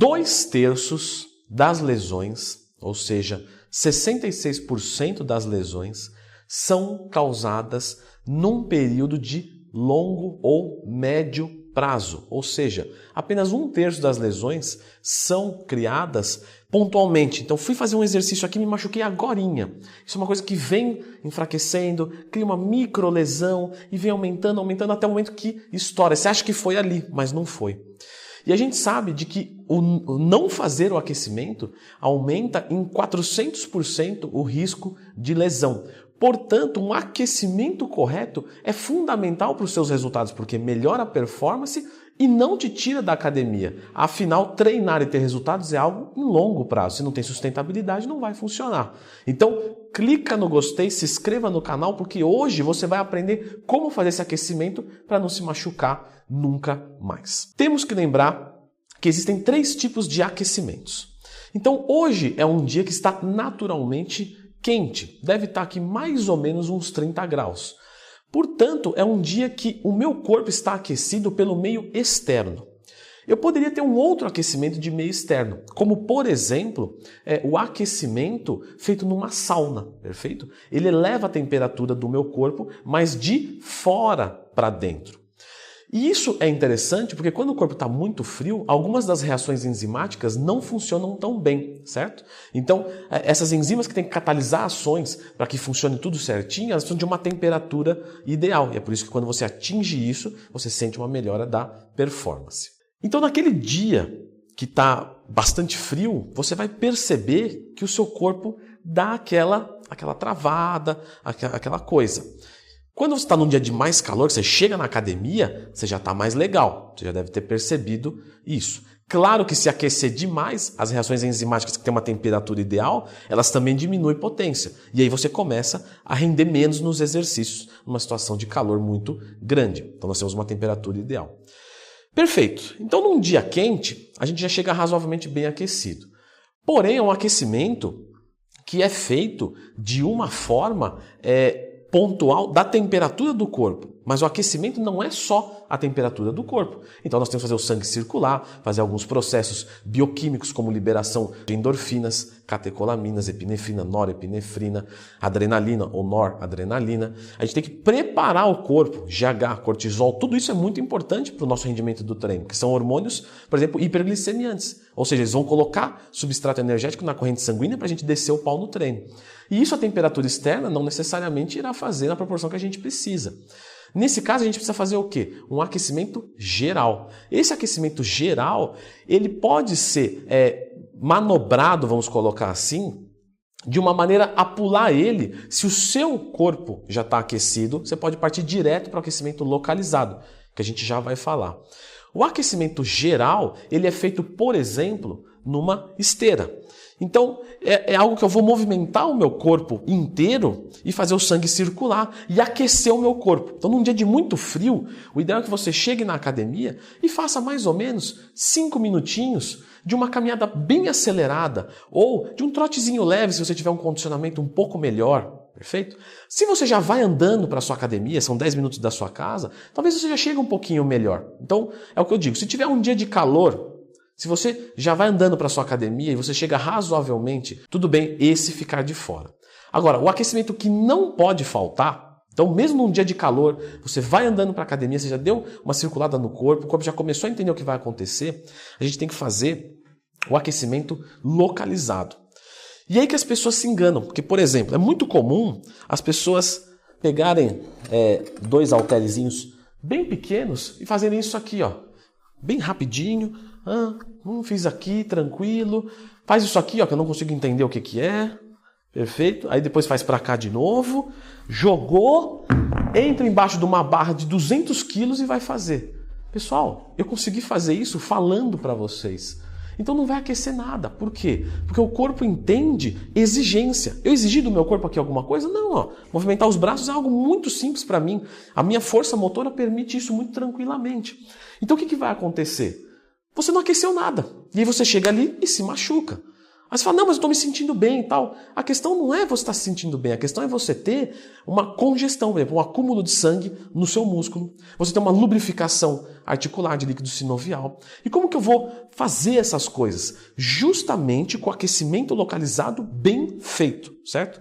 2/3 das lesões, ou seja, 66% das lesões, são causadas num período de longo ou médio prazo. Ou seja, apenas 1/3 das lesões são criadas pontualmente. Então, fui fazer um exercício aqui e me machuquei agorinha. Isso é uma coisa que vem enfraquecendo, cria uma microlesão e vem aumentando, aumentando até o momento que estoura. Você acha que foi ali, mas não foi. E a gente sabe de que o não fazer o aquecimento aumenta em 400% o risco de lesão. Portanto, um aquecimento correto é fundamental para os seus resultados, porque melhora a performance e não te tira da academia. Afinal, treinar e ter resultados é algo em longo prazo. Se não tem sustentabilidade, não vai funcionar. Então, clica no gostei, se inscreva no canal, porque hoje você vai aprender como fazer esse aquecimento para não se machucar nunca mais. Temos que lembrar que existem 3 tipos de aquecimentos. Então, hoje é um dia que está naturalmente quente, deve estar aqui mais ou menos uns 30 graus. Portanto, é um dia que o meu corpo está aquecido pelo meio externo. Eu poderia ter um outro aquecimento de meio externo, como por exemplo, o aquecimento feito numa sauna, perfeito? Ele eleva a temperatura do meu corpo, mas de fora para dentro. E isso é interessante porque quando o corpo está muito frio, algumas das reações enzimáticas não funcionam tão bem, certo? Então, essas enzimas que têm que catalisar ações para que funcione tudo certinho, elas precisam de uma temperatura ideal. E é por isso que quando você atinge isso, você sente uma melhora da performance. Então, naquele dia que está bastante frio, você vai perceber que o seu corpo dá aquela travada, aquela coisa. Quando você está num dia de mais calor, você chega na academia, você já está mais legal. Você já deve ter percebido isso. Claro que se aquecer demais, as reações enzimáticas que têm uma temperatura ideal, elas também diminuem potência. E aí você começa a render menos nos exercícios, numa situação de calor muito grande. Então nós temos uma temperatura ideal. Perfeito. Então num dia quente, a gente já chega razoavelmente bem aquecido. Porém, é um aquecimento que é feito de uma forma pontual da temperatura do corpo. Mas o aquecimento não é só a temperatura do corpo. Então nós temos que fazer o sangue circular, fazer alguns processos bioquímicos como liberação de endorfinas, catecolaminas, epinefrina, norepinefrina, adrenalina ou noradrenalina. A gente tem que preparar o corpo, GH, cortisol, tudo isso é muito importante para o nosso rendimento do treino, que são hormônios, por exemplo, hiperglicemiantes. Ou seja, eles vão colocar substrato energético na corrente sanguínea para a gente descer o pau no treino. E isso a temperatura externa não necessariamente irá fazer na proporção que a gente precisa. Nesse caso, a gente precisa fazer o quê? Um aquecimento geral. Esse aquecimento geral, ele pode ser manobrado, vamos colocar assim, de uma maneira a pular ele. Se o seu corpo já está aquecido, você pode partir direto para o aquecimento localizado, que a gente já vai falar. O aquecimento geral, ele é feito, por exemplo, numa esteira. Então, é algo que eu vou movimentar o meu corpo inteiro e fazer o sangue circular e aquecer o meu corpo. Então, num dia de muito frio, o ideal é que você chegue na academia e faça mais ou menos 5 minutinhos de uma caminhada bem acelerada ou de um trotezinho leve se você tiver um condicionamento um pouco melhor. Perfeito? Se você já vai andando para a sua academia, são 10 minutos da sua casa, talvez você já chegue um pouquinho melhor. Então, é o que eu digo, se tiver um dia de calor, se você já vai andando para a sua academia e você chega razoavelmente, tudo bem esse ficar de fora. Agora, o aquecimento que não pode faltar, então mesmo num dia de calor, você vai andando para a academia, você já deu uma circulada no corpo, o corpo já começou a entender o que vai acontecer, a gente tem que fazer o aquecimento localizado. E aí que as pessoas se enganam, porque, por exemplo, é muito comum as pessoas pegarem 2 halterezinhos bem pequenos e fazerem isso aqui, ó, bem rapidinho. Fiz aqui, tranquilo. Faz isso aqui, ó, que eu não consigo entender o que é. Perfeito. Aí depois faz para cá de novo. Jogou, entra embaixo de uma barra de 200 quilos e vai fazer. Pessoal, eu consegui fazer isso falando para vocês. Então não vai aquecer nada. Por quê? Porque o corpo entende exigência. Eu exigi do meu corpo aqui alguma coisa? Não, ó. Movimentar os braços é algo muito simples para mim. A minha força motora permite isso muito tranquilamente. Então o que vai acontecer? Você não aqueceu nada. E aí você chega ali e se machuca. Aí você fala, não, mas eu estou me sentindo bem e tal. A questão não é você estar se sentindo bem, a questão é você ter uma congestão, por exemplo, um acúmulo de sangue no seu músculo. Você tem uma lubrificação articular de líquido sinovial. E como que eu vou fazer essas coisas? Justamente com o aquecimento localizado bem feito, certo?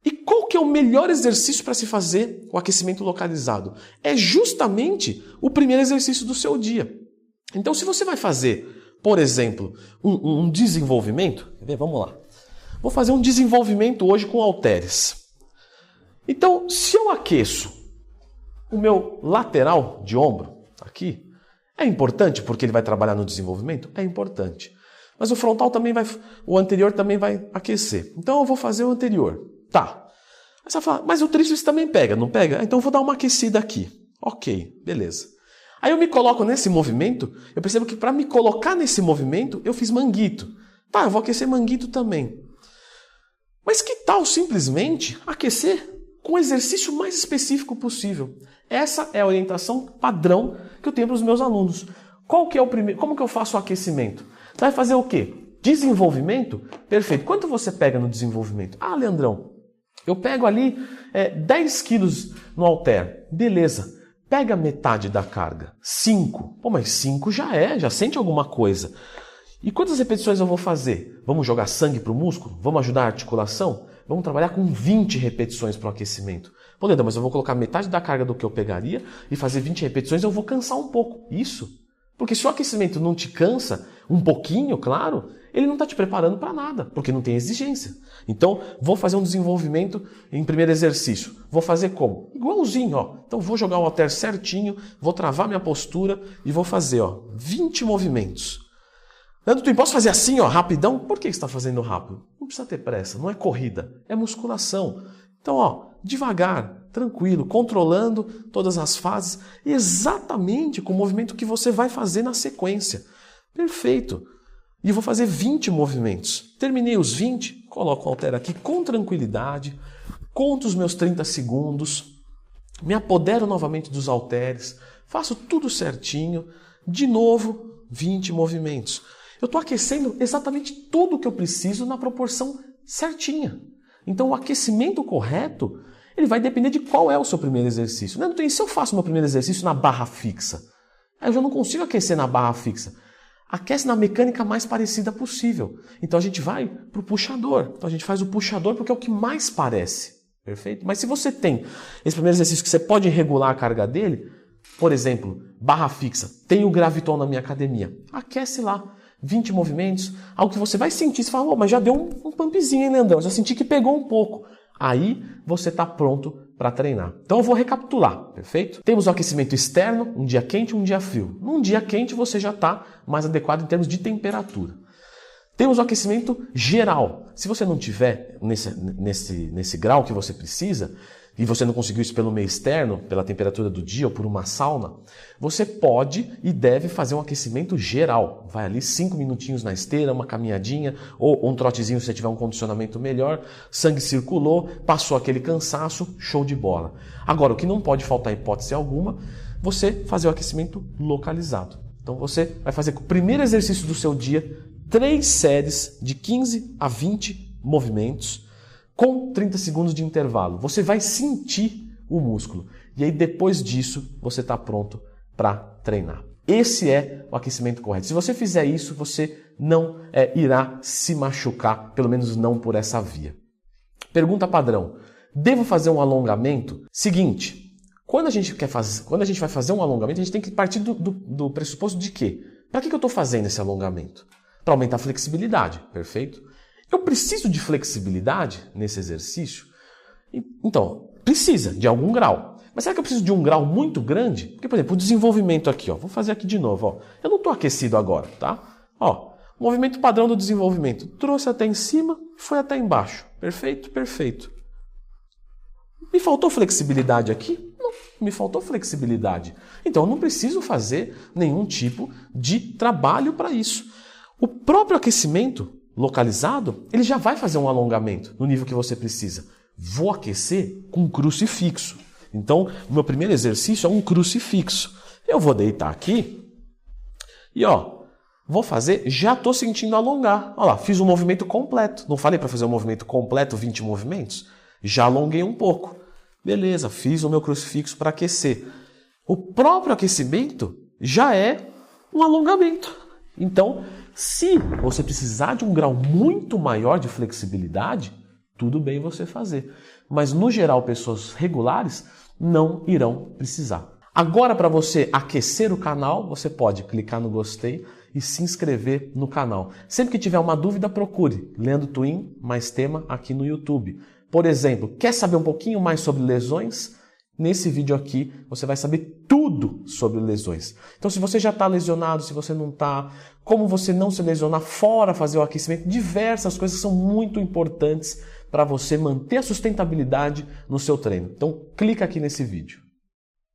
E qual que é o melhor exercício para se fazer o aquecimento localizado? É justamente o primeiro exercício do seu dia. Então, se você vai fazer, por exemplo, um desenvolvimento, quer ver? Vamos lá. Vou fazer um desenvolvimento hoje com halteres. Então, se eu aqueço o meu lateral de ombro, aqui, é importante porque ele vai trabalhar no desenvolvimento? É importante. Mas o frontal também vai, o anterior também vai aquecer. Então, eu vou fazer o anterior. Tá. Aí você vai falar, mas o tríceps também pega, não pega? Então, eu vou dar uma aquecida aqui. Ok, beleza. Aí eu me coloco nesse movimento, eu percebo que para me colocar nesse movimento, eu fiz manguito. Tá, eu vou aquecer manguito também. Mas que tal simplesmente aquecer com o exercício mais específico possível? Essa é a orientação padrão que eu tenho para os meus alunos. Qual que é o primeiro? Como que eu faço o aquecimento? Você vai fazer o quê? Desenvolvimento? Perfeito. Quanto você pega no desenvolvimento? Ah, Leandrão, eu pego ali 10 quilos no halter. Beleza. Pega metade da carga. 5. Pô, mas 5 já sente alguma coisa. E quantas repetições eu vou fazer? Vamos jogar sangue para o músculo? Vamos ajudar a articulação? Vamos trabalhar com 20 repetições para o aquecimento. Pô, Leandro, mas eu vou colocar metade da carga do que eu pegaria e fazer 20 repetições, eu vou cansar um pouco. Isso. Porque se o aquecimento não te cansa, um pouquinho, claro, ele não está te preparando para nada, porque não tem exigência. Então, vou fazer um desenvolvimento em primeiro exercício. Vou fazer como? Igualzinho, ó. Então, vou jogar o halter certinho, vou travar minha postura e vou fazer, ó, 20 movimentos. Leandro, tu posso fazer assim, ó, rapidão? Por que você está fazendo rápido? Não precisa ter pressa, não é corrida, é musculação. Então, ó, devagar, tranquilo, controlando todas as fases, exatamente com o movimento que você vai fazer na sequência. Perfeito. E vou fazer 20 movimentos. Terminei os 20, coloco o halter aqui com tranquilidade, conto os meus 30 segundos, me apodero novamente dos halteres, faço tudo certinho, de novo 20 movimentos. Eu estou aquecendo exatamente tudo o que eu preciso na proporção certinha. Então o aquecimento correto, ele vai depender de qual é o seu primeiro exercício. E se eu faço meu primeiro exercício na barra fixa? Aí eu já não consigo aquecer na barra fixa. Aquece na mecânica mais parecida possível. Então a gente vai para o puxador. Então a gente faz o puxador porque é o que mais parece. Perfeito? Mas se você tem esse primeiro exercício que você pode regular a carga dele, por exemplo, barra fixa, tem o Graviton na minha academia, aquece lá. 20 movimentos, algo que você vai sentir, você fala, oh, mas já deu um pumpzinho, hein, Leandrão? Já senti que pegou um pouco. Aí você está pronto para treinar. Então eu vou recapitular, perfeito? Temos o aquecimento externo, um dia quente e um dia frio. Num dia quente você já está mais adequado em termos de temperatura. Temos o aquecimento geral. Se você não tiver nesse grau que você precisa, e você não conseguiu isso pelo meio externo, pela temperatura do dia ou por uma sauna, você pode e deve fazer um aquecimento geral. Vai ali 5 minutinhos na esteira, uma caminhadinha ou um trotezinho se você tiver um condicionamento melhor, sangue circulou, passou aquele cansaço, show de bola. Agora, o que não pode faltar em hipótese alguma, você fazer o aquecimento localizado. Então você vai fazer com o primeiro exercício do seu dia 3 séries de 15 a 20 movimentos, com 30 segundos de intervalo. Você vai sentir o músculo. E aí, depois disso, você está pronto para treinar. Esse é o aquecimento correto. Se você fizer isso, você não irá se machucar, pelo menos não por essa via. Pergunta padrão. Devo fazer um alongamento? Seguinte, quando a gente vai fazer um alongamento, a gente tem que partir do pressuposto de quê? Para que eu estou fazendo esse alongamento? Para aumentar a flexibilidade, perfeito? Eu preciso de flexibilidade nesse exercício? Então, precisa de algum grau. Mas será que eu preciso de um grau muito grande? Porque, por exemplo, o desenvolvimento aqui, ó, vou fazer aqui de novo. Ó. Eu não estou aquecido agora, tá? Ó, movimento padrão do desenvolvimento. Trouxe até em cima, foi até embaixo. Perfeito? Perfeito. Me faltou flexibilidade aqui? Não, me faltou flexibilidade. Então, eu não preciso fazer nenhum tipo de trabalho para isso. O próprio aquecimento localizado, ele já vai fazer um alongamento no nível que você precisa. Vou aquecer com um crucifixo. Então, o meu primeiro exercício é um crucifixo. Eu vou deitar aqui e, ó, Vou fazer, já estou sentindo alongar. Olha lá, fiz um movimento completo. Não falei para fazer um movimento completo, 20 movimentos? Já alonguei um pouco. Beleza, fiz o meu crucifixo para aquecer. O próprio aquecimento já é um alongamento. Então, se você precisar de um grau muito maior de flexibilidade, tudo bem você fazer. Mas, no geral, pessoas regulares não irão precisar. Agora, para você aquecer o canal, você pode clicar no gostei e se inscrever no canal. Sempre que tiver uma dúvida, procure Leandro Twin mais tema aqui no YouTube. Por exemplo, quer saber um pouquinho mais sobre lesões? Nesse vídeo aqui você vai saber tudo sobre lesões. Então, se você já está lesionado, se você não está, como você não se lesionar, fora fazer o aquecimento, diversas coisas são muito importantes para você manter a sustentabilidade no seu treino. Então, clica aqui nesse vídeo.